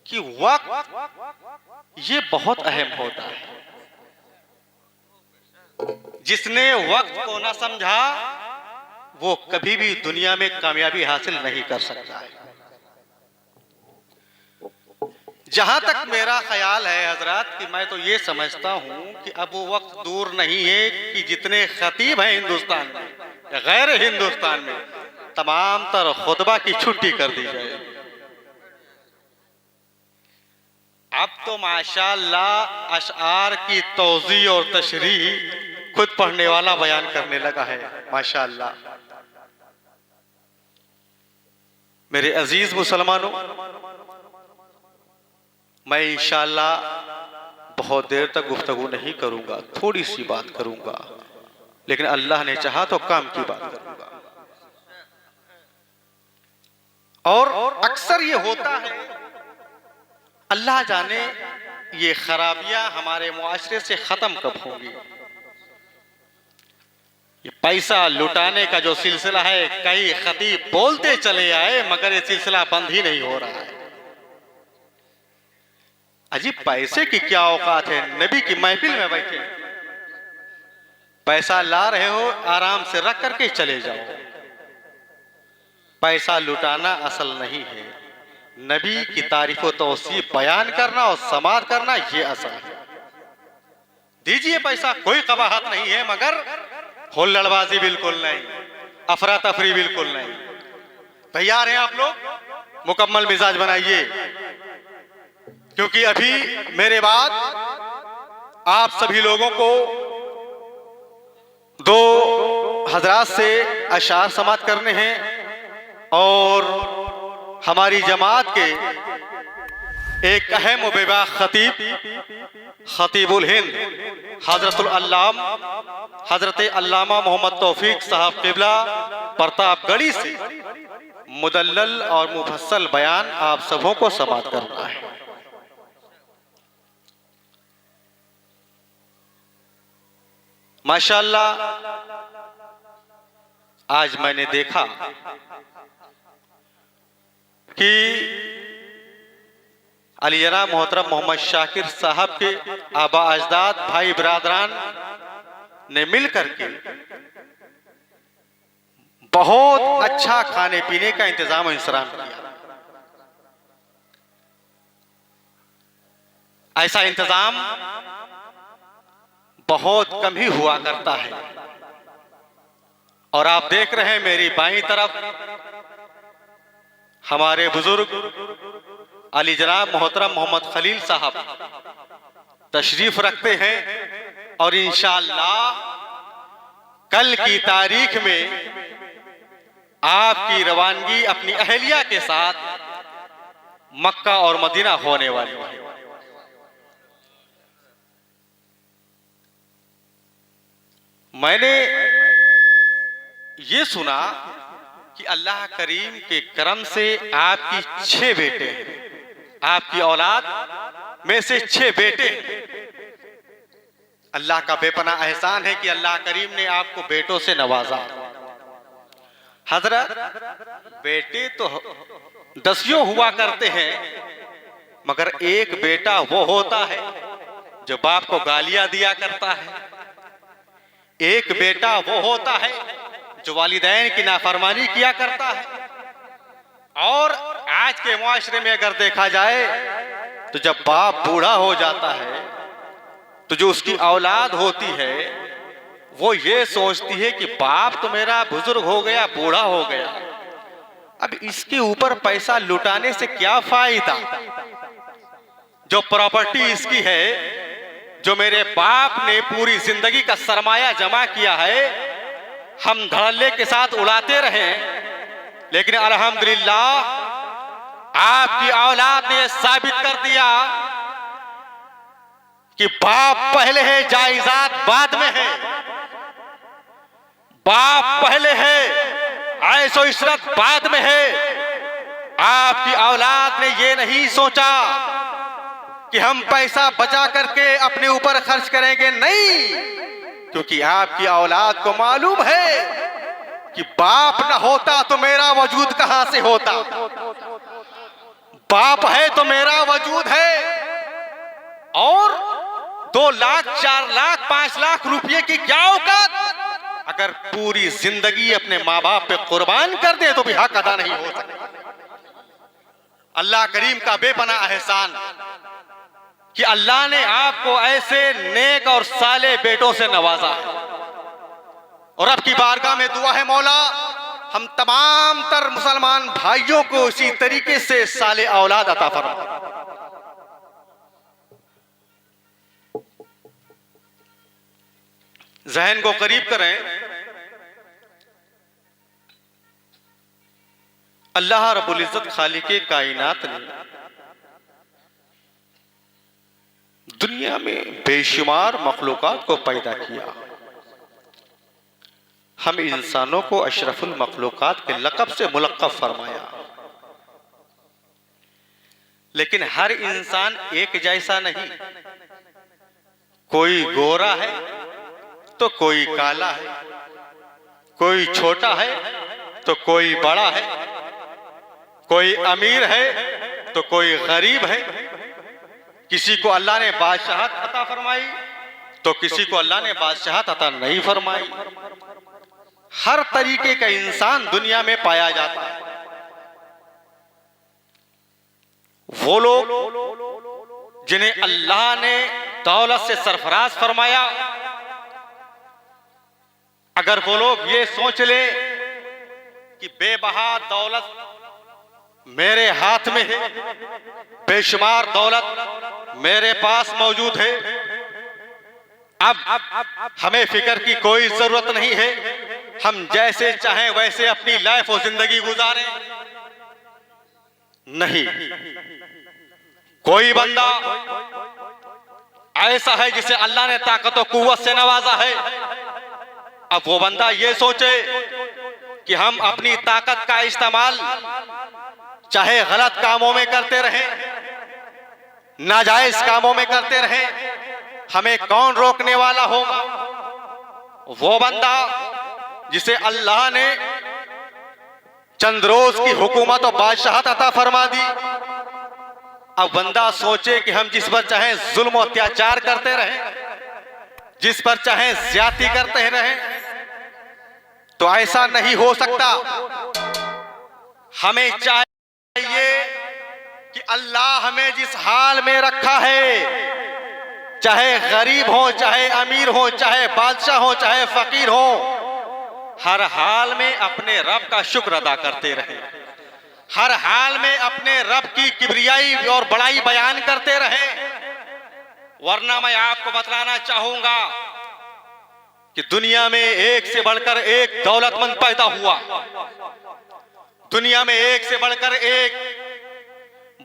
कि वक्त ये बहुत अहम होता है। जिसने वक्त को ना समझा वो कभी भी दुनिया में कामयाबी हासिल नहीं कर सकता है। जहां तक मेरा ख्याल है हजरत कि मैं तो ये समझता हूं कि अब वो वक्त दूर नहीं है कि जितने खतीब हैं हिंदुस्तान में या गैर हिंदुस्तान में तमाम तर खुतबा की छुट्टी कर दी जाए। अब तो माशाअल्लाह अशआर की तौज़ी और तशरीह खुद पढ़ने वाला बयान करने लगा है माशाअल्लाह। मेरे अजीज मुसलमानों, मैं इंशाअल्लाह बहुत देर तक गुफ्तगू नहीं करूंगा, थोड़ी सी बात करूंगा, लेकिन अल्लाह ने चाहा तो काम की बात करूंगा। और अक्सर ये होता है, अल्लाह जाने ये खराबियां हमारे मुआशरे से खत्म कब होंगी। ये पैसा लुटाने का जो सिलसिला है, कई खतीब बोलते चले आए मगर ये सिलसिला बंद ही नहीं हो रहा है। अजीब, पैसे की क्या औकात है। नबी की महफिल में बैठे पैसा ला रहे हो, आराम से रख करके चले जाओ। पैसा लुटाना असल नहीं है, नबी की तारीफ व तौसीफ बयान करना और समात करना ये असल है। दीजिए पैसा, कोई कबाहत नहीं है, मगर हुल्लड़बाजी बिल्कुल नहीं, अफरा तफरी बिल्कुल नहीं। तैयार हैं आप लोग? मुकम्मल मिजाज बनाइए, क्योंकि अभी मेरे बाद आप सभी लोगों को दो हजरात से अशार समात करने हैं और हमारी जमात के एक अहम बेबा खतीब खतीबुल हिंद हजरत अल्लामा मोहम्मद तौफीक साहब किबला प्रतापगढ़ी से मुदल्लल और मुफस्सल बयान आप सबों को समात करना है। माशाअल्लाह, आज मैंने देखा कि अली जनाब मोहतरम मोहम्मद शाकिर साहब के आबा अजदाद भाई बरादरान ने मिलकर के बहुत अच्छा खाने पीने का इंतजाम और इंतजाम किया। ऐसा इंतजाम बहुत कम ही हुआ करता है। और आप देख रहे हैं मेरी बाईं तरफ हमारे बुजुर्ग अली जनाब मोहतरम मोहम्मद खलील साहब तशरीफ रखते हैं और इंशाअल्लाह कल की तारीख में आपकी रवानगी अपनी अहलिया के साथ मक्का और मदीना होने वाली है। मैंने ये सुना कि अल्लाह करीम के करम से आपकी 6 बेटे हैं, आपकी औलाद में से 6 बेटे। अल्लाह का बेपनाह एहसान है कि अल्लाह करीम ने आपको बेटों से नवाजा। हजरत, बेटे तो 10 हुआ करते हैं, मगर एक बेटा वो होता है जो बाप को गालियां दिया करता है। एक बेटा वो होता है जो वालिदैन की नाफरमानी किया करता है। और आज के मुआशरे में अगर देखा जाए तो जब बाप बूढ़ा हो जाता है तो जो उसकी औलाद होती है वो ये सोचती है कि बाप तो मेरा बुजुर्ग हो गया, बूढ़ा हो गया, अब इसके ऊपर पैसा लुटाने से क्या फायदा। जो प्रॉपर्टी इसकी है, जो मेरे बाप ने पूरी जिंदगी का सरमाया जमा किया है, हम धड़ल्ले के साथ उड़ाते रहे, लेकिन अल्हम्दुलिल्लाह आपकी औलाद ने साबित कर दिया कि बाप पहले है, जायदाद बाद में है। बाप पहले है, ऐशो इशरत बाद में है। आपकी औलाद ने ये नहीं सोचा कि हम पैसा बचा करके अपने ऊपर खर्च करेंगे, नहीं, क्योंकि आपकी औलाद को मालूम है कि बाप न होता तो मेरा वजूद कहां से होता। बाप है तो मेरा वजूद मौजूद है और 2 लाख 4 लाख 5 लाख रुपए की क्या औकात, अगर पूरी जिंदगी अपने माँ बाप पे कुर्बान कर दे तो भी हक अदा नहीं हो सकता। अल्लाह करीम का बेपनाह एहसान कि अल्लाह ने आपको ऐसे नेक और साले बेटों से नवाजा है। और अब की बारगाह में दुआ है, मौला हम तमाम तर मुसलमान भाइयों को इसी तरीके से साले औलाद अता फरमा। जहन को करीब करें, अल्लाह रब्बुल इज्जत खालिके कायनात ने दुनिया में बेशुमार मखलूकात को पैदा किया। हम इंसानों को अशरफुल मखलूकात के लक़ब से मुलक़्क़ब फरमाया। लेकिन हर इंसान एक जैसा नहीं, कोई गोरा है तो कोई काला है, कोई छोटा है तो कोई बड़ा है, कोई अमीर है तो कोई गरीब है। किसी को अल्लाह ने बादशाहत अता फरमाई तो किसी को अल्लाह ने बादशाहत अता नहीं फरमाई। हर तरीके का इंसान दुनिया में पाया जाता है। वो लोग जिन्हें अल्लाह ने दौलत से सरफराज फरमाया, अगर वो लोग ये सोच ले कि बेबहा दौलत मेरे हाथ में है, बेशुमार दौलत मेरे पास मौजूद है, अब हमें फिक्र की कोई जरूरत नहीं है, हम जैसे चाहें वैसे अपनी लाइफ और जिंदगी गुजारें, नहीं। कोई बंदा ऐसा है जिसे अल्लाह ने ताकत और कुव्वत से नवाजा है, अब वो बंदा ये सोचे कि हम अपनी ताकत का इस्तेमाल चाहे गलत कामों में करते रहें, नाजायज कामों में करते रहें, हमें कौन रोकने वाला होगा। वो बंदा जिसे अल्लाह ने चंद रोज की हुकूमत और बादशाहत अता फरमा दी, अब बंदा सोचे कि हम जिस पर चाहे जुल्म और अत्याचार करते रहें, जिस पर चाहे ज्यादती करते रहें, तो ऐसा नहीं हो सकता। हमें चाहिए कि अल्लाह हमें जिस हाल में रखा है, चाहे गरीब हो, चाहे अमीर हो, चाहे बादशाह हो, चाहे फकीर हो, हर हाल में अपने रब का शुक्र अदा करते रहें, हर हाल में अपने रब की किबरियाई और बड़ाई बयान करते रहें। वरना मैं आपको बतलाना चाहूंगा कि दुनिया में एक से बढ़कर एक दौलतमंद पैदा हुआ, दुनिया में एक से बढ़कर एक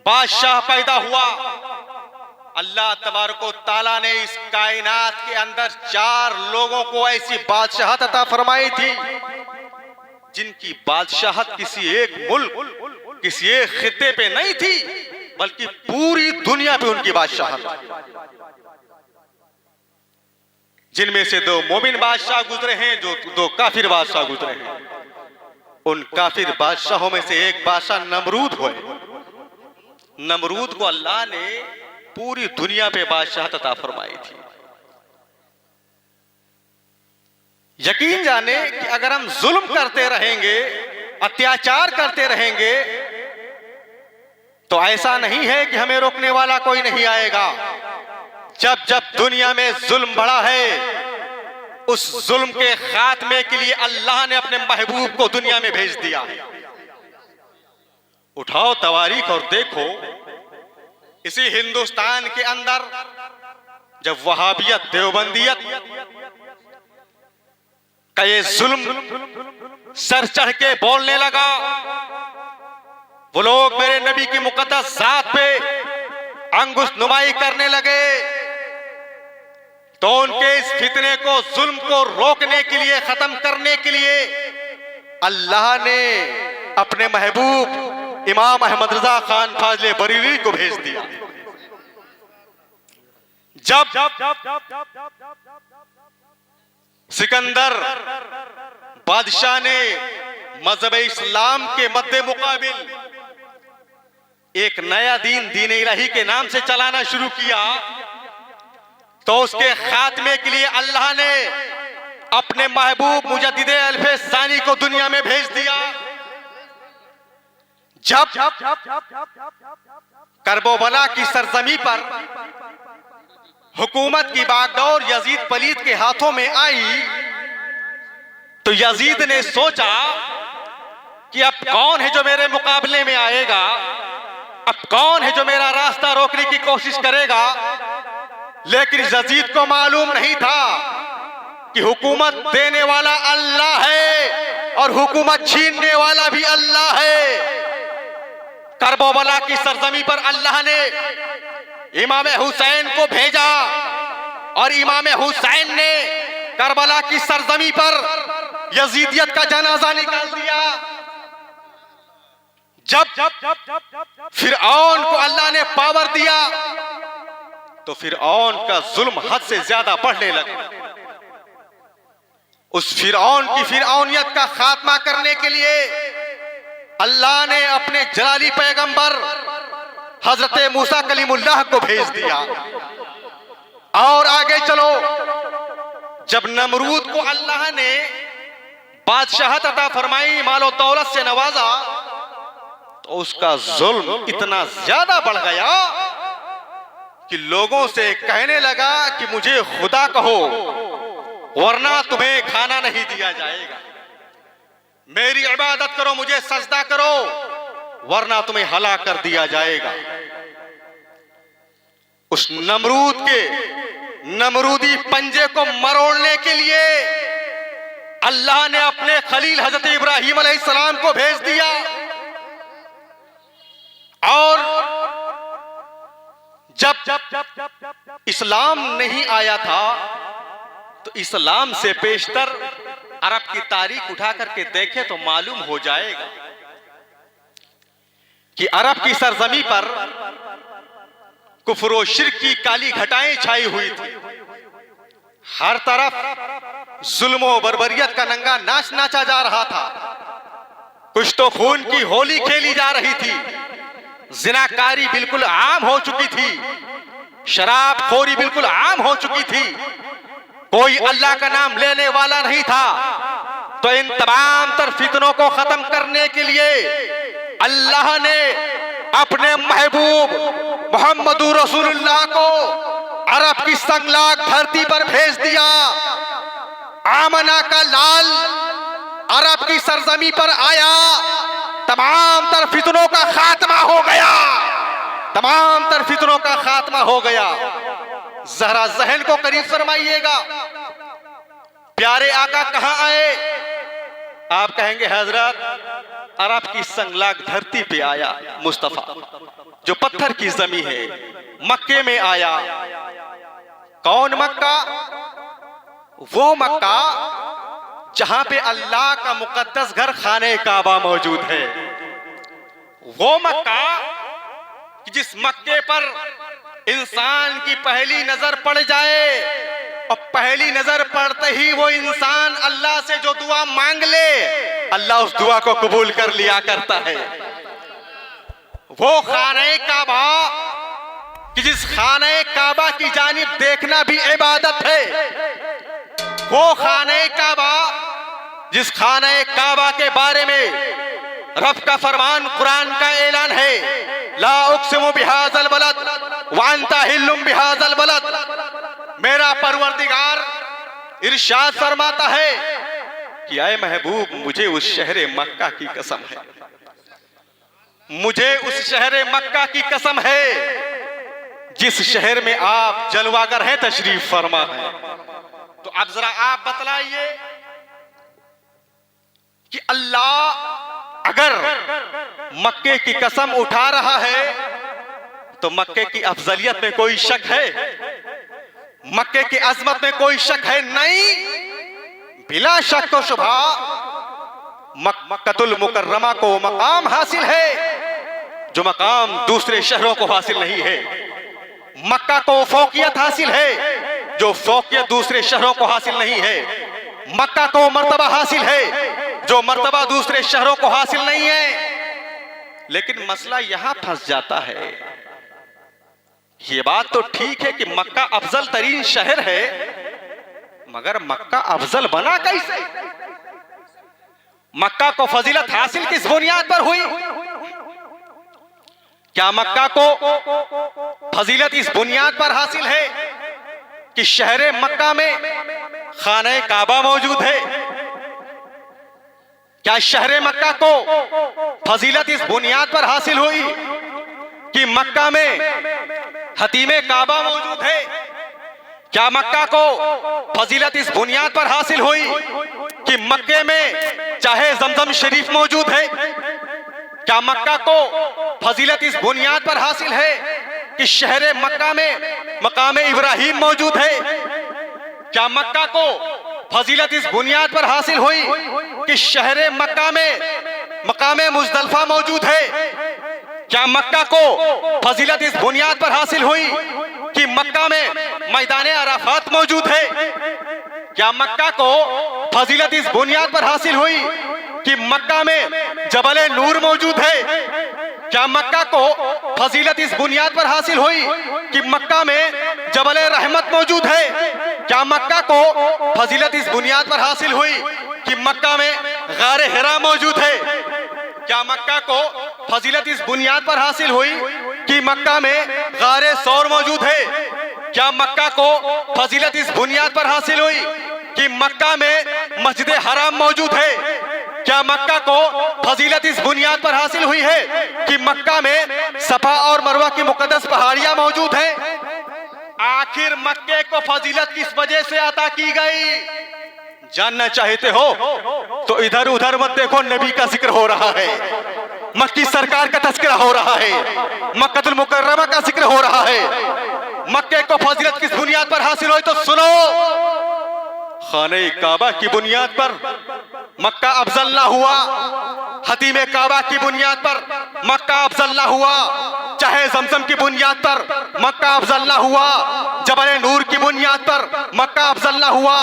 बादशाह पैदा हुआ। अल्लाह तबारक व तआला ने इस कायनात के अंदर 4 लोगों को ऐसी बादशाहत अता फरमाई थी जिनकी बादशाहत किसी एक मुल्क, किसी एक खित्ते पे नहीं थी, बल्कि पूरी दुनिया पे उनकी बादशाहत। जिनमें से 2 मोमिन बादशाह गुजरे हैं, जो 2 काफिर बादशाह गुजरे हैं। उन काफिर बादशाहों में से एक बादशाह नमरूद हुए। नमरूद को अल्लाह ने पूरी दुनिया पे बादशाहत अता फरमाई थी। यकीन जाने कि अगर हम जुल्म करते रहेंगे, अत्याचार करते रहेंगे, तो ऐसा नहीं है कि हमें रोकने वाला कोई नहीं आएगा। जब जब दुनिया में जुल्म बढ़ा है, उस जुल्म के खात्मे के लिए अल्लाह ने अपने महबूब को दुनिया में भेज दिया। उठाओ तवारीख और देखो, इसी हिंदुस्तान के अंदर जब वहाबियत, देवबंदियत का ये जुल्म सर चढ़ के बोलने लगा, वो लोग मेरे नबी की मुकद्दस जात पे अंगुश नुमाई करने लगे, तो उनके इस फितने को, जुल्म को रोकने के लिए, खत्म करने के लिए अल्लाह ने अपने महबूब इमाम अहमद रजा खान फाजले बरेलवी को भेज दिया। जब सिकंदर बादशाह ने मजहब इस्लाम के मद्दे मुकाबिल एक नया दीन इलाही के नाम से चलाना शुरू किया, तो उसके खात्मे के लिए अल्लाह ने अपने महबूब मुजद्दिद अल्फे सानी को दुनिया में भेज दिया। जब करबला की सरजमी पर हुकूमत की बागडोर यजीद पलीद के हाथों में आई, तो यजीद ने सोचा कि अब कौन है जो मेरे मुकाबले में आएगा, अब कौन है जो मेरा रास्ता रोकने की कोशिश करेगा। लेकिन यजीद को मालूम नहीं था कि हुकूमत देने वाला अल्लाह है और हुकूमत छीनने वाला भी अल्लाह है। करबला की सरजमी पर अल्लाह ने इमाम हुसैन को भेजा और इमाम हुसैन ने करबला की सरजमी पर यजीदियत का जनाजा निकाल दिया। जब फिरऔन को अल्लाह ने पावर दिया, तो फिरऔन का जुल्म हद से ज्यादा बढ़ने लगा। उस फिरऔन की फिरऔनियत का खात्मा करने के लिए अल्लाह ने अपने जलाली पैगंबर हजरत मूसा कलीमुल्लाह को भेज दिया। और आगे चलो, जब नमरूद को अल्लाह ने बादशाहत अता फरमाई, मालो दौलत से नवाजा, तो उसका जुल्म इतना ज्यादा बढ़ गया कि लोगों से कहने लगा कि मुझे खुदा कहो वरना तुम्हें खाना नहीं दिया जाएगा, मेरी इबादत करो, मुझे सजदा करो वरना तुम्हें हलाक कर दिया जाएगा। उस नमरूद के नमरूदी पंजे को मरोड़ने के लिए अल्लाह ने अपने खलील हजरत इब्राहिम अलैहिस्सलाम को भेज दिया। और जब इस्लाम नहीं आया था, तो इस्लाम से पेशतर अरब की तारीख उठा करके देखे तो मालूम हो जाएगा कि अरब की सरजमी पर कुफ्र व शिर्क की काली घटाएं छाई हुई थी। हर तरफ जुल्म व बर्बरियत का नंगा नाच नाचा जा रहा था। कुछ तो खून की होली खेली जा रही थी, जिनाकारी बिल्कुल आम हो चुकी थी, शराब खोरी बिल्कुल आम हो चुकी थी, कोई अल्लाह का नाम लेने वाला नहीं था। तो इन तमाम तर फितनों को खत्म करने के लिए अल्लाह ने अपने महबूब मोहम्मदुर रसूलुल्लाह को अरब की संगलाग धरती पर भेज दिया। आमना का लाल अरब की सरजमी पर आया, तमाम तर फितनों का खात्मा हो गया, तमाम तर फितनों का खात्मा हो गया। जरा जहन को करीब फरमाइएगा, प्यारे आका कहां आए? आप कहेंगे हजरत अरब की संगलाग धरती पे आया मुस्तफा, जो पत्थर की जमी है, मक्के में आया। कौन मक्का? वो मक्का जहां पे अल्लाह का मुकद्दस घर खाने काबा मौजूद है। वो मक्का जिस मक्के पर इंसान की पहली नजर पड़ जाए और पहली नजर पड़ते ही वो इंसान अल्लाह से जो दुआ मांग ले, अल्लाह उस दुआ को कबूल कर लिया करता है। वो खाने काबा कि जिस खाने काबा की जानिब देखना भी इबादत है। वो खाने काबा जिस खाने काबा के बारे में रब का फरमान कुरान का ऐलान है, ला उक़्सिमु बिहाज़ल बलद व अंता हिल्लुम बिहाज़ल बलद। मेरा परवरदिगार इरशाद फरमाता है कि आए महबूब, मुझे उस शहर मक्का की कसम है, मुझे उस शहर मक्का की कसम है जिस शहर में आप जलवागर हैं, तशरीफ फरमा है। तो अब जरा आप बतलाइए कि अल्लाह अगर मक्के की कसम उठा रहा है तो मक्के की अफजलियत में कोई शक है? मक्के की अजमत में कोई शक है? नहीं, बिला शक व शुबा मक्कतुल मुकर्रमा को मकाम हासिल है जो मकाम दूसरे शहरों को हासिल नहीं है। मक्का को फौकियत हासिल है जो फौकियत दूसरे शहरों को हासिल नहीं है। मक्का को मर्तबा हासिल है जो मर्तबा दूसरे शहरों को हासिल नहीं है। लेकिन मसला यहां फंस जाता है। ये बात तो ठीक है कि मक्का अफजल तरीन शहर है, मगर मक्का अफजल बना कैसे? मक्का को फजीलत हासिल किस बुनियाद पर हुई? क्या मक्का को फजीलत इस बुनियाद पर हासिल है कि शहर मक्का में खाने काबा मौजूद है? क्या शहर मक्का को फजीलत इस बुनियाद पर हासिल हुई कि मक्का में हतीमे काबा मौजूद है? क्या मक्का को फजीलत इस बुनियाद पर हासिल हुई कि मक्के में चाहे जमजम शरीफ मौजूद है? क्या मक्का को फजीलत इस बुनियाद पर हासिल है कि शहर मक्का में मकाम इब्राहिम मौजूद है? क्या मक्का को फजीलत इस बुनियाद पर हासिल हुई कि शहर मक्का में मकाम मुजदलफा मौजूद है? क्या मक्का को फजीलत इस बुनियाद पर हासिल हुई कि मक्का में मैदान अराफात मौजूद है? क्या मक्का को फजीलत इस बुनियाद पर हासिल हुई कि मक्का में जबल नूर मौजूद है? क्या मक्का को फजीलत इस बुनियाद पर हासिल हुई कि मक्का में जबल रहमत मौजूद है? क्या मक्का को फजीलत इस बुनियाद पर हासिल हुई कि मक्का में गारे हिरा मौजूद है? क्या मक्का को फजीलत इस बुनियाद पर हासिल हुई कि मक्का में गारे सौर मौजूद है? क्या मक्का को फजीलत इस बुनियाद पर हासिल हुई कि मक्का में मस्जिद हराम मौजूद है? क्या मक्का को फजीलत इस बुनियाद पर हासिल हुई है कि मक्का में सफा और मरवा की मुकद्दस पहाड़ियां मौजूद हैं? आखिर मक्के को फजीलत किस वजह से अता की गई? जानना चाहते हो तो इधर उधर मत देखो, नबी का जिक्र हो रहा है, मक्की सरकार का तज़किरा हो रहा है, मक्कतुल मुकर्रमा का जिक्र हो रहा है। मक्के को फजीलत किस बुनियाद पर हासिल हुई तो सुनो। खाने काबा की बुनियाद पर मक्का अफजल ना हुआ, हतीमे काबा की बुनियाद पर मक्का अफजल ना हुआ, चाहे जमजम की बुनियाद पर मक्का अफजल ना हुआ, जबल नूर की बुनियाद पर मक्का अफजल ना हुआ,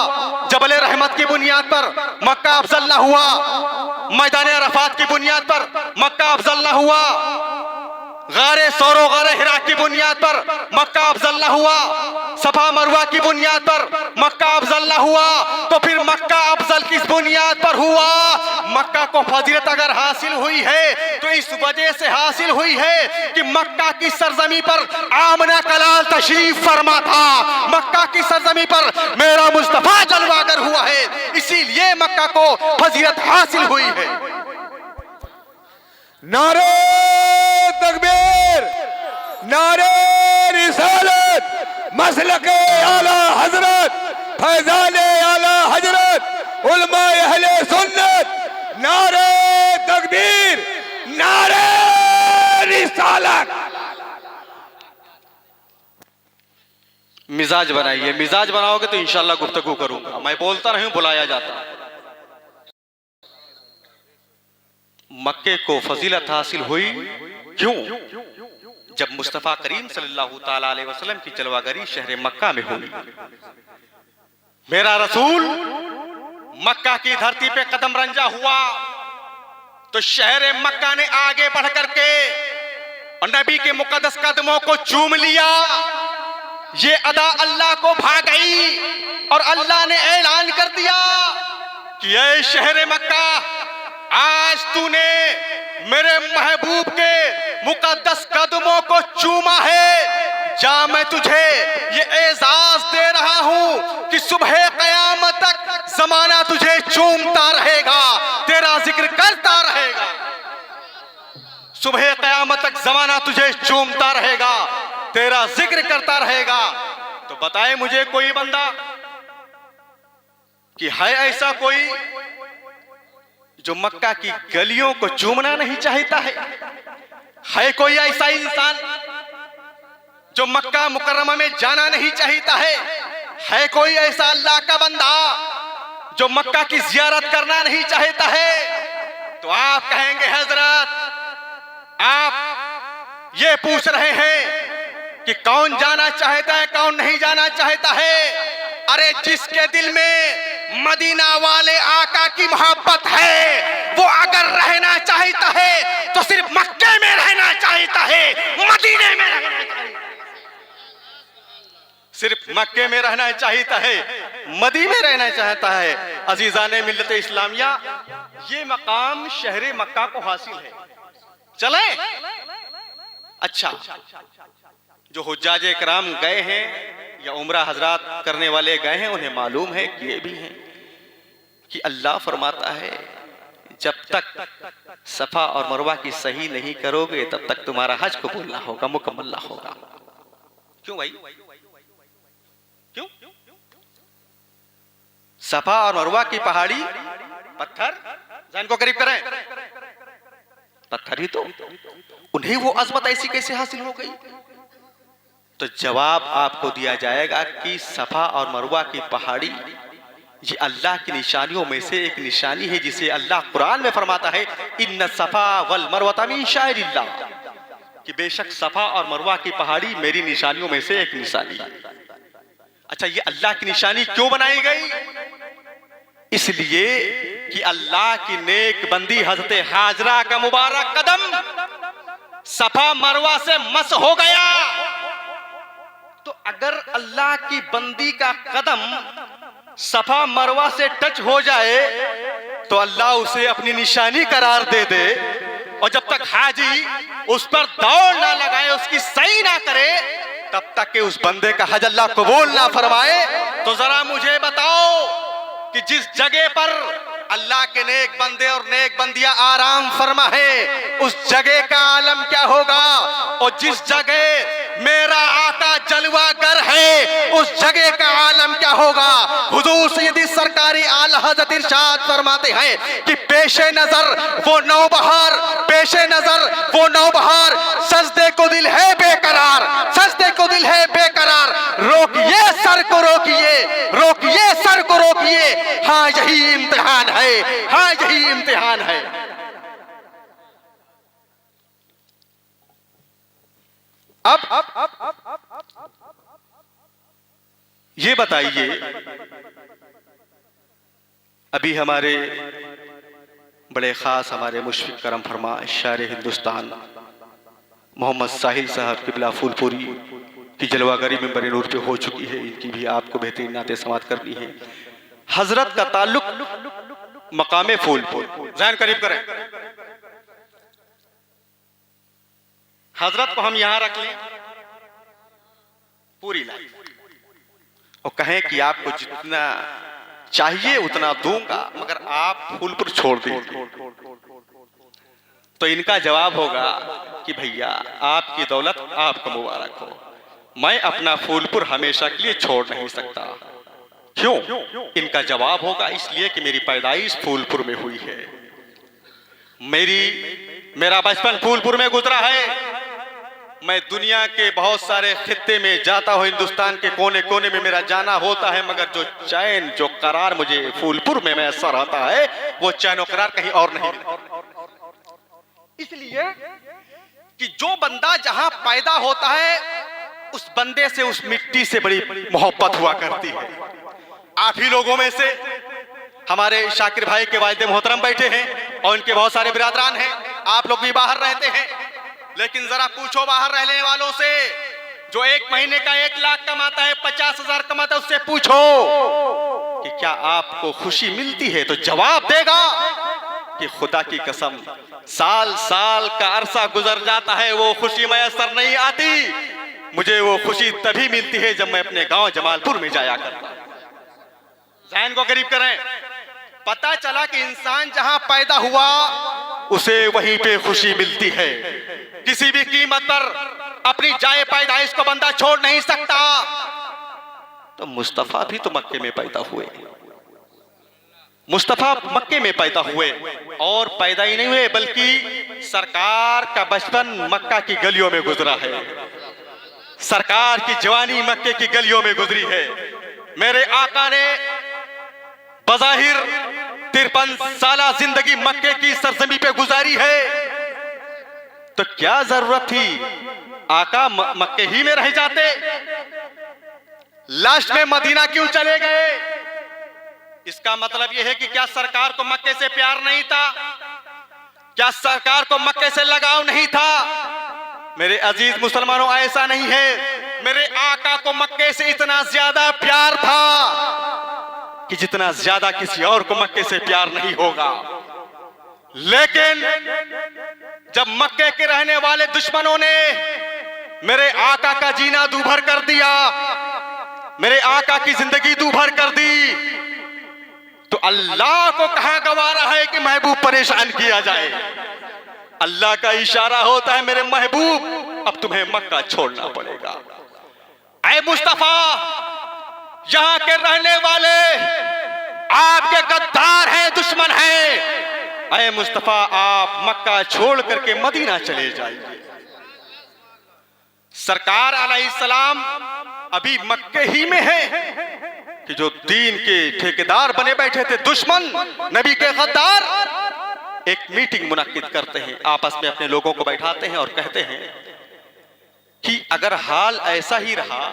जबल रहमत की बुनियाद पर मक्का अफजल ना हुआ, मैदान अराफात की बुनियाद पर मक्का अफजल ना हुआ, गारे सौरो गारे हिरा की बुनियाद पर मक्का अफजल ना हुआ, सफा मरवा की बुनियाद पर मक्का अफजल ना हुआ, तो फिर मक्का अफजल किस बुनियाद पर हुआ? मक्का को फजीलत अगर हासिल हुई है तो इस वजह से हासिल हुई है कि मक्का की सरजमी पर आमना कलाल तशरीफ फरमा था, मक्का की सरजमी पर मेरा मुस्तफा जलवागर हुआ है, इसीलिए मक्का को फजीलत हासिल हुई है। नारे तकबीर, नारे रिसालत, मसलके आला हजरत, फैजाने आला हजरत, उलमाए अहले सुन्नत, नारे तकबीर, नारे रिसालत। मिजाज बनाइए, मिजाज बनाओगे तो इंशाल्लाह गुफ्तगू करूंगा, मैं बोलता नहीं बुलाया जाता। मक्के को फजीलत हासिल हुई क्यों? जब मुस्तफा करीम सल्लल्लाहु ताला अलैहि वसल्लम की जलवागरी शहर मक्का में हुई। मेरा रसूल मक्का की धरती पे कदम रंजा हुआ तो शहर मक्का ने आगे बढ़ करके और नबी के मुकद्दस कदमों को चूम लिया। ये अदा अल्लाह को भा गई और अल्लाह ने ऐलान कर दिया कि ये शहर मक्का, आज तूने मेरे महबूब के मुकद्दस कदमों को चूमा है, जा मैं तुझे ये एजाज दे रहा हूं कि सुबह कयामत तक जमाना तुझे चूमता रहेगा, तेरा जिक्र करता रहेगा। सुबह कयामत तक जमाना तुझे चूमता रहेगा, तेरा जिक्र करता रहेगा। तो बताए मुझे कोई बंदा कि है ऐसा कोई जो मक्का की गलियों को चूमना नहीं चाहता है कोई ऐसा इंसान जो मक्का मुकर्रमा में जाना नहीं चाहता है कोई ऐसा अल्लाह का बंदा जो मक्का की जियारत करना नहीं चाहता है? तो आप कहेंगे हजरत, आप ये पूछ रहे हैं कि कौन जाना चाहता है, कौन नहीं जाना चाहता है? अरे जिसके दिल में मदीना वाले आका की मोहब्बत है। वो अगर रहना चाहता है तो सिर्फ मक्के में रहना चाहता है, मदीने में रहना चाहता है। सिर्फ मक्के में रहना चाहता है, मदीने में रहना चाहता है। अजीजाने मिल्लत इस्लामिया, ये मकाम शहरे मक्का को हासिल है। चले अच्छा, जो हुज्जाजे कराम गए हैं या उम्रा हजरात करने वाले गए हैं, उन्हें मालूम है कि ये भी हैं कि अल्लाह फरमाता है जब तक सफा और मरवा की सही नहीं करोगे तब तक तुम्हारा हज कबूल ना होगा, मुकम्मल ना होगा। क्यों भाई, क्यों? सफा और मरवा की पहाड़ी पत्थर, जहन को करीब करें, पत्थर ही तो, उन्हें वो अजमत ऐसी कैसे हासिल हो गई? तो जवाब आपको दिया जाएगा कि सफा और मरवा की पहाड़ी ये अल्लाह की निशानियों में से एक निशानी है, जिसे अल्लाह कुरान में फरमाता है इन्न सफा वल मरवा मिन शाइरिल्लाह, कि बेशक सफा और मरवा की पहाड़ी मेरी निशानियों में से एक निशानी है। अच्छा, ये अल्लाह की निशानी क्यों बनाई गई? इसलिए कि अल्लाह की नेक बंदी हजरत हाजरा का मुबारक कदम सफा मरवा से मस हो गया। तो अगर अल्लाह की बंदी का कदम सफा मरवा से टच हो जाए तो अल्लाह उसे अपनी निशानी करार दे दे, और जब तक हाजी उस पर दौड़ ना लगाए, उसकी सही ना करे, तब तक कि उस बंदे का हज अल्लाह कबूल ना फरमाए। तो जरा मुझे बताओ कि जिस जगह पर अल्लाह के नेक बंदे और नेक बंदियां आराम फरमा है, उस जगह का आलम क्या होगा? और जिस जगह मेरा आका जलवागर है, उस जगह का आलम क्या होगा? हुजूर सैयदी सरकारी आला हज़रत इरशाद फरमाते हैं कि पेशे नजर वो नौबहार, पेशे नजर वो नौबहार, सजदे को दिल है बेकरार, सजदे को दिल है बेकरार, रोकिए सर को रोकिए, रोकिए सर को रोकिए, हाँ यही इम्तिहान है, हाँ यही इम्तिहान है। अब ये बताइए, अभी हमारे बड़े खास हमारे मुशफिक करम फरमा शायर हिंदुस्तान मोहम्मद साहिल साहब किबला फूलपुरी की जलवागरी में बड़े नूर पे हो चुकी है। इनकी भी आपको बेहतरीन नाते समात करनी है। हजरत का ताल्लुक मकामे फूलपुर, ज़हन करीब करें, हजरत को हम यहां रख लें पूरी लाइफ और कहें कि आपको जितना चाहिए उतना दूंगा, मगर आप फूलपुर छोड़ दीजिए, तो इनका जवाब होगा कि भैया आपकी दौलत आपको मुबारक हो, मैं अपना फूलपुर हमेशा के लिए छोड़ नहीं सकता। क्यों? इनका जवाब होगा इसलिए कि मेरी पैदाइश फूलपुर में हुई है, मेरा बचपन फूलपुर में गुजरा है। मैं दुनिया के बहुत सारे खित्ते में जाता हूँ, हिंदुस्तान के कोने कोने में मेरा जाना होता है, मगर जो चैन जो करार मुझे फूलपुर में मैसर आता है, वो चैन और करार कहीं और नहीं मिलता। इसलिए कि जो बंदा जहां पैदा होता है, उस बंदे से, उस मिट्टी से बड़ी मोहब्बत हुआ करती है। आप ही लोगों में से हमारे शाकिर भाई के वालिद मोहतरम बैठे हैं और इनके बहुत सारे बिरादरान हैं। आप लोग भी बाहर रहते हैं, लेकिन जरा पूछो बाहर रहने वालों से, जो एक महीने का 1 लाख कमाता है, 50,000 कमाता है, उससे पूछो कि क्या आपको खुशी मिलती है? तो जवाब देगा कि खुदा की कसम, साल साल का अरसा गुजर जाता है, वो खुशी मैसर नहीं आती। मुझे वो खुशी तभी मिलती है जब मैं अपने गांव जमालपुर में जाया करता। ज़हन को करीब करें, पता चला कि इंसान जहां पैदा हुआ उसे वहीं पे खुशी मिलती है। किसी भी कीमत पर अपनी जाए पैदाइश को बंदा छोड़ नहीं सकता। तो मुस्तफा भी तो मक्के में पैदा हुए, मुस्तफा मक्के में पैदा हुए, और पैदा ही नहीं हुए बल्कि सरकार का बचपन मक्का की गलियों में गुजरा है, सरकार की जवानी मक्के की गलियों में गुजरी है। मेरे आका ने बज़ाहिर 53 साला जिंदगी मक्के की सरजमी पे गुजारी है, तो क्या जरूरत थी आका मक्के ही में रह जाते? लास्ट में मदीना क्यों चले गए? इसका मतलब यह है कि क्या सरकार को मक्के से प्यार नहीं था? क्या सरकार को मक्के से लगाव नहीं था? मेरे अजीज मुसलमानों, ऐसा नहीं है। मेरे आका को मक्के से इतना ज्यादा प्यार था कि जितना ज्यादा किसी और को मक्के से प्यार नहीं होगा। लेकिन जब मक्के के रहने वाले दुश्मनों ने मेरे आका का जीना दूभर कर दिया, मेरे आका की जिंदगी दूभर कर दी, तो अल्लाह को कहां गवारा है कि महबूब परेशान किया जाए। अल्लाह का इशारा होता है, मेरे महबूब अब तुम्हें मक्का छोड़ना पड़ेगा। ऐ मुस्तफा, यहां के रहने वाले आपके गद्दार हैं, दुश्मन हैं। ऐ मुस्तफा, आप मक्का छोड़ करके मदीना चले जाइए। सरकार अलैहिस्सलाम अभी मक्के ही में है कि जो दीन के ठेकेदार बने बैठे थे, दुश्मन, नबी के गद्दार, एक मीटिंग मुनक्किद करते हैं, आपस में अपने लोगों को बैठाते हैं और कहते हैं कि अगर हाल ऐसा ही रहा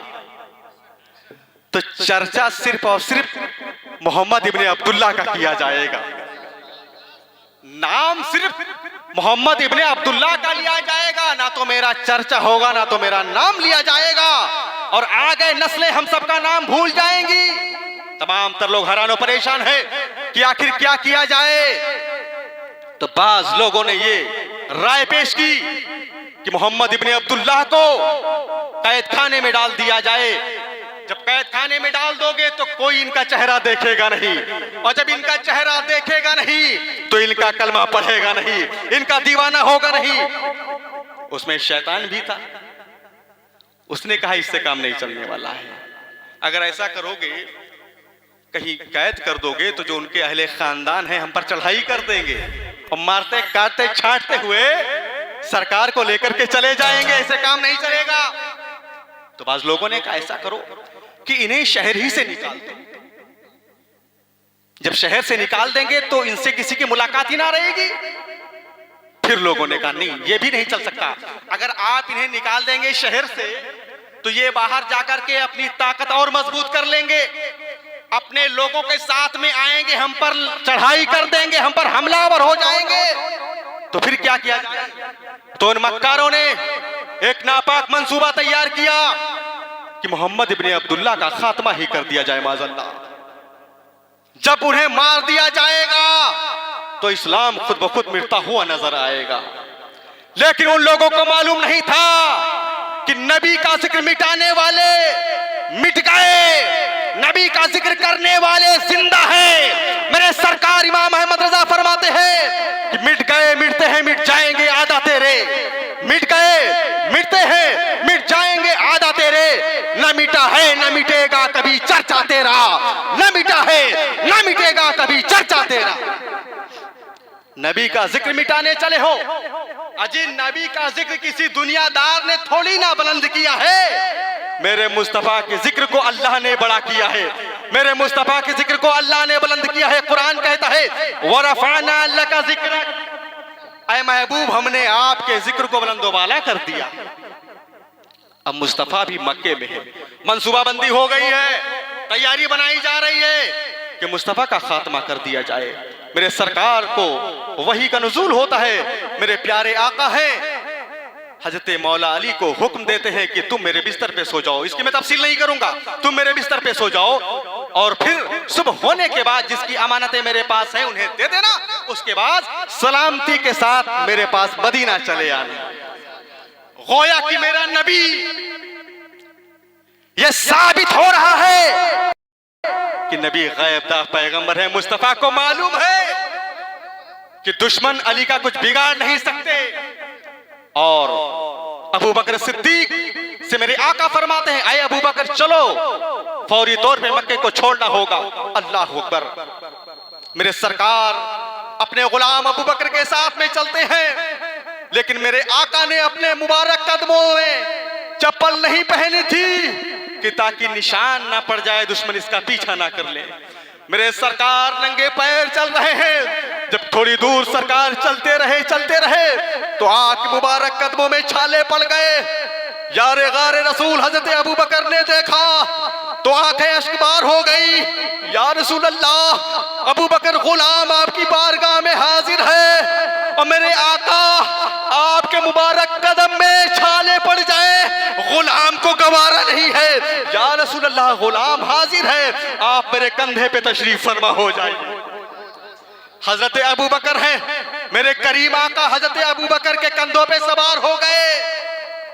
तो चर्चा सिर्फ और सिर्फ मोहम्मद इब्ने अब्दुल्ला का किया जाएगा। नाम सिर्फ मोहम्मद इब्ने अब्दुल्ला का लिया जाएगा, ना तो मेरा चर्चा होगा, ना तो मेरा नाम लिया जाएगा, और आगे नस्लें हम सबका नाम भूल जाएंगी। तमाम तर लोग हैरान परेशान हैं कि आखिर क्या किया जाए। तो बाज लोगों ने ये राय पेश की कि मोहम्मद इब्ने अब्दुल्ला को कैद खाने में डाल दिया जाए। जब कैद खाने में डाल दोगे तो कोई इनका चेहरा देखेगा नहीं, और जब इनका चेहरा देखेगा नहीं तो इनका कलमा पढ़ेगा नहीं, इनका दीवाना होगा नहीं। उसमें शैतान भी था, उसने कहा इससे काम नहीं चलने वाला है। अगर ऐसा करोगे, कहीं कैद कर दोगे, तो जो उनके अहले खानदान हैं हम पर चढ़ाई कर देंगे और मारते काटते छांटते हुए सरकार को लेकर के चले जाएंगे, ऐसे काम नहीं चलेगा। तो बाज लोगों ने कहा ऐसा करो कि इन्हें शहर ही से निकाल दो। जब शहर से निकाल देंगे तो इनसे किसी की मुलाकात ही ना रहेगी। फिर लोगों ने कहा नहीं, ये भी नहीं चल सकता। अगर आप इन्हें निकाल देंगे शहर से तो ये बाहर जाकर के अपनी ताकत और मजबूत कर लेंगे, अपने लोगों के साथ में आएंगे, हम पर चढ़ाई कर देंगे, हम पर हमलावर हो जाएंगे। तो फिर क्या किया जाए? तो उन मक्कारों ने एक नापाक मंसूबा तैयार किया कि मोहम्मद इब्ने अब्दुल्ला का खात्मा ही कर दिया जाए माज़अल्लाह। जब उन्हें मार दिया जाएगा तो इस्लाम खुद ब खुद मिटता हुआ नजर आएगा। लेकिन उन लोगों को मालूम नहीं था कि नबी का जिक्र मिटाने वाले मिट गए, नबी का जिक्र करने वाले जिंदा हैं। मेरे सरकार इमाम अहमद रजा फरमाते हैं कि मिट गए मिटते हैं मिट जाएंगे आदा तेरे, मिट गए मिटते हैं मिट जाएंगे आदा तेरे, न मिटा है न मिटेगा कभी चर्चा तेरा, न मिटा है न मिटेगा कभी चर्चा तेरा। नबी का जिक्र मिटाने चले हो? अजी नबी का जिक्र किसी दुनियादार ने थोड़ी ना बुलंद किया है, मेरे मुस्तफा के जिक्र को अल्लाह ने बड़ा किया है, मेरे मुस्तफा के जिक्र को अल्लाह ने बुलंद किया है। कुरान कहता है वरफाना लका जिक्रक, ऐ महबूब हमने आपके जिक्र को बुलंदो वाला कर दिया। अब मुस्तफा भी मक्के में है, मंसूबाबंदी हो गई है, तैयारी बनाई जा रही है कि मुस्तफा का खात्मा कर दिया जाए। मेरे सरकार को वही का नुज़ूल होता है, मेरे प्यारे आका हैं हजरत मौला अली को हुक्म देते हैं कि तुम मेरे बिस्तर पे सो जाओ। इसकी मैं तफसील नहीं करूंगा, तुम मेरे बिस्तर पे सो जाओ और फिर सुबह होने के बाद जिसकी अमानतें मेरे पास हैं उन्हें दे देना, उसके बाद सलामती के साथ मेरे पास मदीना चले आना। गोया कि मेरा नबी यह साबित हो रहा है कि नबी गैबदा पैगंबर है। मुस्तफा को मालूम है कि दुश्मन अली का कुछ बिगाड़ नहीं सकते, और अबू बकर सिद्दीक से मेरे आका फरमाते हैं आए अबू बकर चलो, फौरी तौर पे मक्के को छोड़ना होगा। अल्लाह अकबर। मेरे सरकार अपने गुलाम अबू बकर के साथ में चलते हैं, लेकिन मेरे आका ने अपने मुबारक कदमों में चप्पल नहीं पहनी थी कि ताकि निशान ना पड़ जाए, दुश्मन इसका पीछा ना कर ले। मेरे सरकार नंगे पैर चल रहे हैं। जब थोड़ी दूर सरकार चलते रहे तो आके मुबारक कदमों में छाले पड़ गए। यारे गारे रसूल हजरत अबू बकर ने देखा तो आंखें अश्कबार हो गई। या रसूल अल्लाह, अबू बकर गुलाम आपकी बारगाह में हाजिर है और मेरे आका आपके मुबारक कदम में छाले पड़ जाए, गुलाम को गवारा नहीं है। या रसूल अल्लाह, गुलाम हाजिर है, आप मेरे कंधे पे तशरीफ फरमा हो जाइए। हजरत अबू बकर हैं, मेरे करीम आका हजरत अबू बकर के कंधों पे सवार हो गए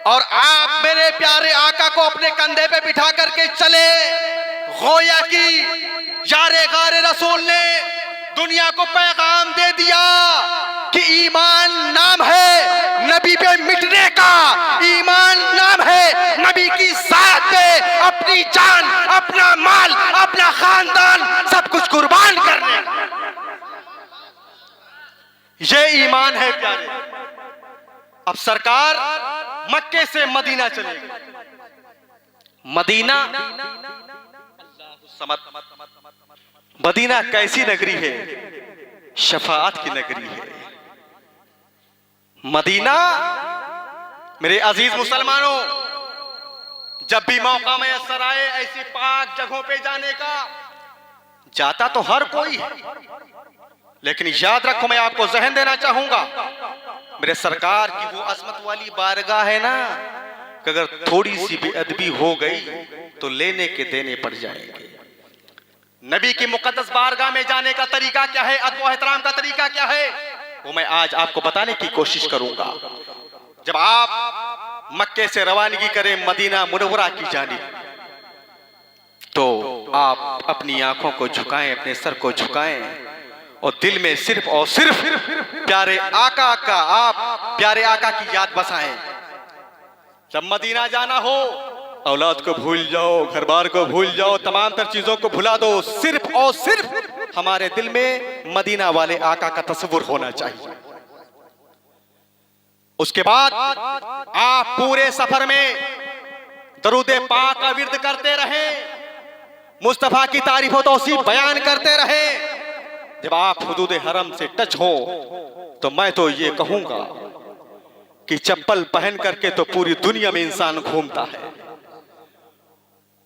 और आप मेरे प्यारे आका को अपने कंधे पे बिठा करके चले। गोया की यारे गारे रसूल ने दुनिया को पैगाम दे दिया कि ईमान नाम है नबी पे मिटने का, ईमान नाम है नबी की साथ पे अपनी जान, अपना माल, अपना खानदान सब कुछ कुर्बान करने का। ये ईमान है प्यारे। अब सरकार मक्के से मदीना चलेगी। मदीना, मदीना कैसी नगरी है? शफाअत की नगरी है मदीना। मेरे अजीज मुसलमानों, जब भी मौका मैसर आए ऐसी पाक जगहों पे जाने का, जाता तो हर कोई है, लेकिन याद रखो, मैं आपको जहन देना चाहूंगा, मेरे सरकार की वो अजमत वाली बारगाह है ना, कि अगर थोड़ी सी बेअदबी हो गई तो लेने के देने पड़ जाएंगे। नबी की मुकद्दस बारगाह में जाने का तरीका क्या है, अदब व एहतराम का तरीका क्या है, वो मैं आज आपको बताने की कोशिश करूंगा। जब आप मक्के से रवानगी करें मदीना मुनव्वरा की जानिब, तो आप अपनी आंखों को झुकाएं, अपने सर को झुकाएं और दिल में सिर्फ और सिर्फ प्यारे आका का, आप प्यारे आका की याद बसाएं। जब मदीना जाना हो, औलाद को भूल जाओ, घर बार को भूल जाओ, तमाम तर चीजों को भुला दो, सिर्फ और सिर्फ हमारे दिल में मदीना वाले आका का तस्वुर होना चाहिए। उसके बाद आप पूरे सफर में दरूद पाक का विर्द करते रहे, मुस्तफा की तारीफ और तौसीफ बयान करते रहे। जब आप हुदूद हरम से टच हो तो मैं तो ये कहूंगा कि चप्पल पहन करके तो पूरी दुनिया में इंसान घूमता है,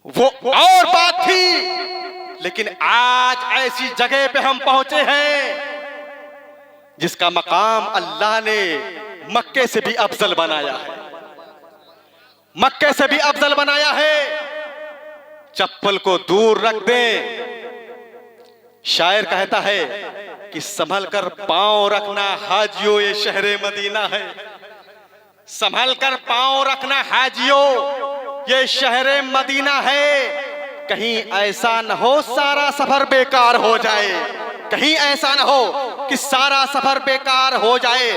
वो और बात थी, लेकिन आज ऐसी जगह पे हम पहुंचे हैं जिसका मकाम अल्लाह ने मक्के से भी अफजल बनाया है, मक्के से भी अफजल बनाया है। चप्पल को दूर रख दे। शायर कहता है कि संभल कर पांव रखना हाजियो, ये शहरे मदीना है। संभल कर पांव रखना हाजियो, ये शहरे मदीना है। कहीं ऐसा न हो सारा सफर बेकार हो जाए, कहीं ऐसा न हो कि सारा सफर बेकार हो जाए।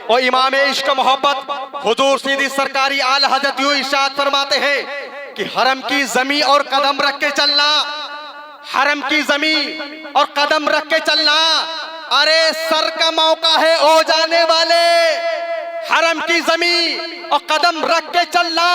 और इमाम इश्क मोहब्बत हुजूर सीधी सरकारी आला हजरत यूं इरशाद फरमाते हैं कि हरम की जमी और कदम रख के चलना, हरम की जमी और कदम रख के चलना, अरे सर का मौका है ओ जाने वाले। हरम की जमी और कदम रख के चलना,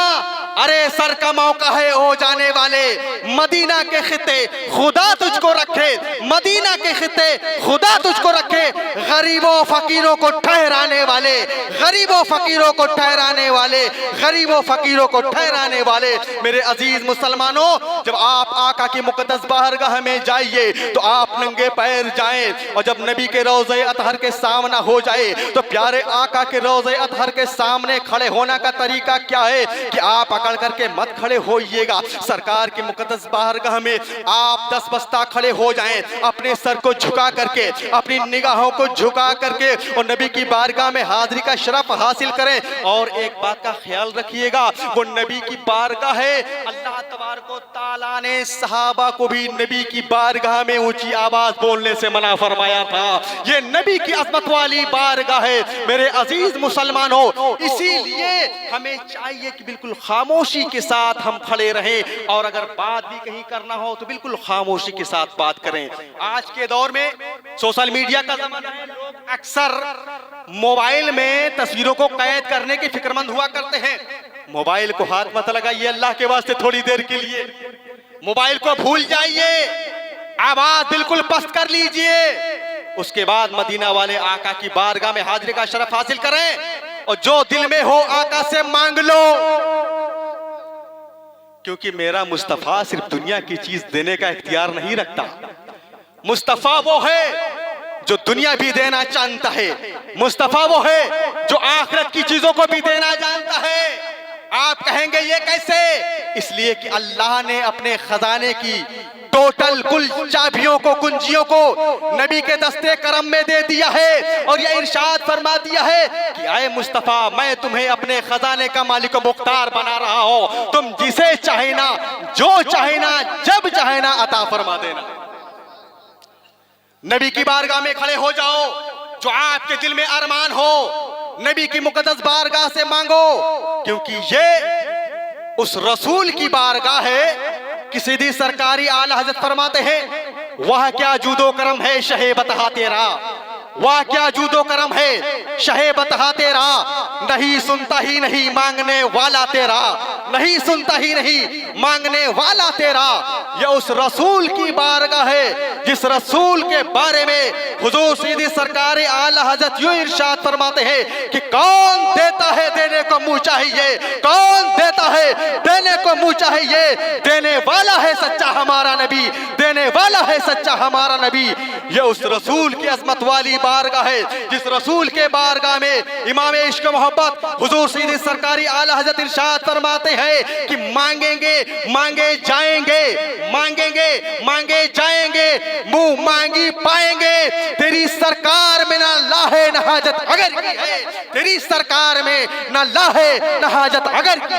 अरे सर का मौका है ओ जाने वाले। मदीना के खिते खुदा तुझको रखे, मदीना के खिते खुदा तुझको रखे। गरीबों फकीरों को ठहराने वाले, गरीबों फकीरों को ठहराने वाले, गरीबों फकीरों को ठहराने वाले। मेरे अजीज मुसलमानों, जब आप आका की मुकद्दस बारगाह में जाइए तो आप नंगे पैर जाएं, और जब नबी के रोज़े अतहर के सामना हो जाए तो प्यारे आका के रोज़े अतहर के सामने खड़े होने का तरीका क्या है कि आप अकड़ करके मत खड़े होइएगा। सरकार की मुकद्दस बारगाह में आप 10 बस्ता खड़े हो जाएं, अपने सर को झुका करके, अपनी निगाहों को झुका करके और नबी की बारगाह में हाजिरी का शरफ हासिल करें। और एक बात का ख्याल रखिएगा, वो नबी की बारगाह है, अल्लाह तबारक व तआला ने सहाबा को भी नबी की बारगाह में ऊंची आवाज बोलने से मना फरमाया था। ये नबी की अज़मत वाली बारगाह है मेरे अजीज मुसलमानों। इसीलिए हमें चाहिए कि बिल्कुल खामोशी के साथ हम खड़े रहें, और अगर बात भी कहीं करना हो तो बिल्कुल खामोशी के साथ बात करें। आज के दौर में सोशल मीडिया का जमाना है, लोग अक्सर मोबाइल में तस्वीरों को कैद करने के फिक्रमंद हुआ करते हैं। मोबाइल को हाथ मत लगाइए अल्लाह के वास्ते, थोड़ी देर के लिए मोबाइल को भूल जाइए, आवाज बिल्कुल पस्त कर लीजिए। उसके बाद मदीना वाले आका की बारगाह में हाजिरी का शरफ हासिल करें, और जो दिल में हो आका से मांग लो। क्योंकि मेरा मुस्तफ़ा सिर्फ दुनिया की चीज देने का इख्तियार नहीं रखता। मुस्तफ़ा वो है जो दुनिया भी देना जानता है, मुस्तफ़ा वो है जो आखिरत की चीजों को भी देना जानता है। आप कहेंगे ये कैसे? इसलिए कि अल्लाह ने अपने खजाने की टोटल कुल चाबियों को, कुंजियों को नबी के दस्ते करम में दे दिया है और ये इरशाद फरमा दिया है कि आए मुस्तफ़ा, मैं तुम्हें अपने खजाने का मालिक मुख्तार बना रहा हूं, तुम जिसे चाहे ना, जो चाहे ना, जब चाहे ना अता फरमा देना। नबी की बारगाह में खड़े हो जाओ, जो आपके दिल में अरमान हो नबी की मुकद्दस बारगाह से मांगो, क्योंकि ये उस रसूल की बारगाह है कि सीधी सरकारी आला हजरत फरमाते हैं, वह क्या जूदो करम है शहे बतहा तेरा, वह क्या जूदो करम है शहे बतहा तेरा, नहीं सुनता ही नहीं मांगने वाला तेरा, नहीं सुनता ही नहीं मांगने वाला तेरा। यह उस रसूल की बारगाह है जिस रसूल के बारे में हुजूर सीधी सरकार आला हजरत यूं इरशाद फरमाते हैं कि कौन देता है देने को मुंह चाहिए, कौन देता है देने को मुंह चाहिए, देने वाला है सच्चा हमारा नबी, देने वाला है सच्चा हमारा नबी। यह उस रसूल की अजमत वाली बारगाह है जिस रसूल के बारगाह में इमाम इश्क मोहब्बत हुजूर सीधी सरकारी आला हजरत इरशाद फरमाते हैं कि मांगेंगे मांगे जाएंगे, मांगेंगे मांगे जाएंगे, मुंह मांगी पाएंगे। तेरी सरकार में ना लाहे ना हाजत अगर की है, तेरी सरकार में ना लाहे ना हाजत अगर की।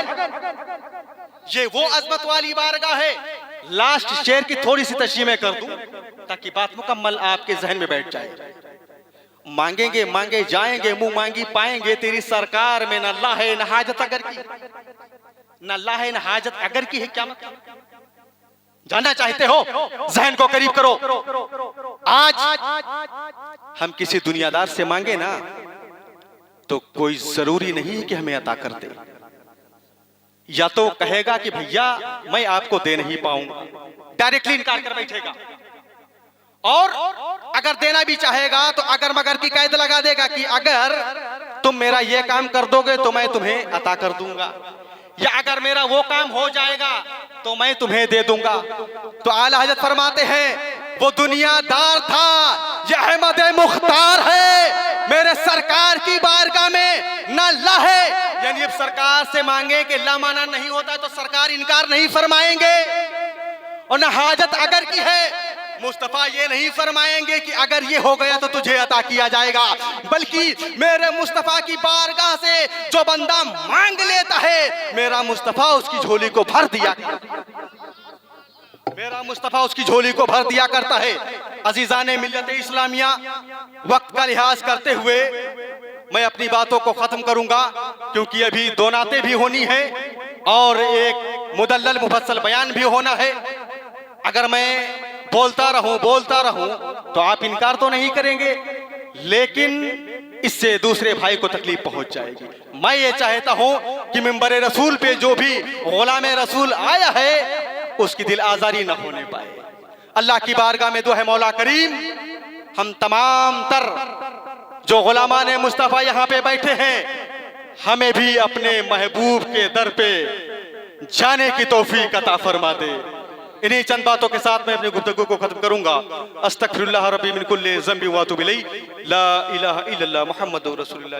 ये वो अजमत वाली बारगाह है। लास्ट शेर की थोड़ी सी तशरीह मैं कर दूं ताकि बात मुकम्मल आपके जहन में बैठ जाए। मांगेंगे मांगे जाएंगे, मुंह मांगी पाएंगे, तेरी सरकार में ना लाहे ना हाजत अगर की, ना लाहे ना हाजत अगर की है क्या मतलब? जानना चाहते हो? जहन को करीब करो। आज हम किसी दुनियादार से मांगे ना तो कोई जरूरी नहीं है कि हमें अता कर दे, या तो कहेगा कि भैया मैं आपको दे नहीं पाऊंगा, डायरेक्टली इनकार कर बैठेगा, और अगर देना भी चाहेगा तो अगर मगर की कैद लगा देगा कि अगर तुम मेरा ये काम कर दोगे तो मैं तुम्हें अता कर दूंगा, या अगर मेरा वो काम हो जाएगा तो मैं तुम्हें दे दूंगा। तो आला हजरत फरमाते हैं वो दुनियादार था, ये अहमद मुख्तार है मेरे सरकार की बारगाह में ना ला है। यानी अब सरकार से मांगे कि ला माना नहीं होता तो सरकार इनकार नहीं फरमाएंगे, और ना हाजत अगर की है मुस्तफा ये नहीं फरमाएंगे कि अगर ये हो गया तो तुझे अता किया जाएगा, बल्कि मेरे मुस्तफा की बारगाह से जो बंदा मांग लेता है मेरा मुस्तफा उसकी झोली को भर दिया, मेरा मुस्तफा उसकी झोली को भर दिया करता है। अजीजाने मिल्लत इस्लामिया, वक्त का लिहाज करते हुए मैं अपनी बातों को खत्म करूंगा, क्योंकि अभी दो नाते भी होनी है और एक मुदल्लल मुफस्सल बयान भी होना है। अगर मैं बोलता रहूं तो आप इनकार तो नहीं करेंगे, लेकिन इससे दूसरे भाई को तकलीफ पहुंच जाएगी। मैं ये चाहता हूं कि मिंबर रसूल पे जो भी गुलाम रसूल आया है उसकी दिल आजारी न होने पाए। अल्लाह की बारगाह में दुआ है मौला करीम हम तमाम तर जो गुलामान मुस्तफा यहाँ पे बैठे हैं हमें भी अपने महबूब के दर पे जाने की तौफीक अता फरमा दे। इन्हीं चंद बातों के साथ मैं अपनी गुफ्तगू को खत्म करूंगा। अस्तगफिरुल्लाह रब्बी मिन कुल्ली ज़ंबि व अतूबु इलैहि, ला इलाहा इल्लल्लाह मुहम्मदुर रसूलुल्लाह।